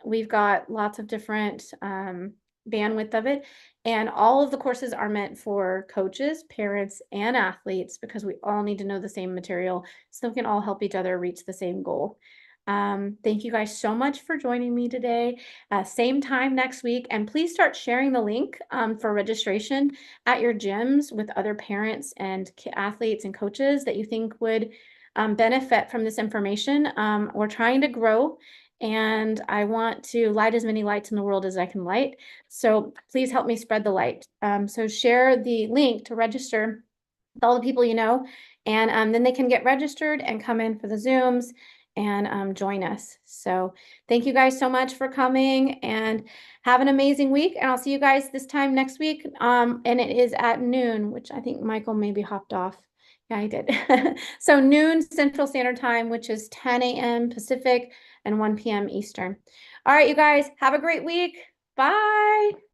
We've got lots of different bandwidth of it. And all of the courses are meant for coaches, parents, and athletes because we all need to know the same material so we can all help each other reach the same goal. Thank you guys so much for joining me today. Same time next week. And please start sharing the link for registration at your gyms with other parents and athletes and coaches that you think would benefit from this information. We're trying to grow, and I want to light as many lights in the world as I can light. So please help me spread the light. So share the link to register with all the people you know, and then they can get registered and come in for the Zooms and join us. So thank you guys so much for coming, and have an amazing week. And I'll see you guys this time next week. And it is at noon, which I think Michael maybe hopped off. Yeah, I did. So noon Central Standard Time, which is 10 a.m. Pacific and 1 p.m. Eastern. All right, you guys, have a great week. Bye.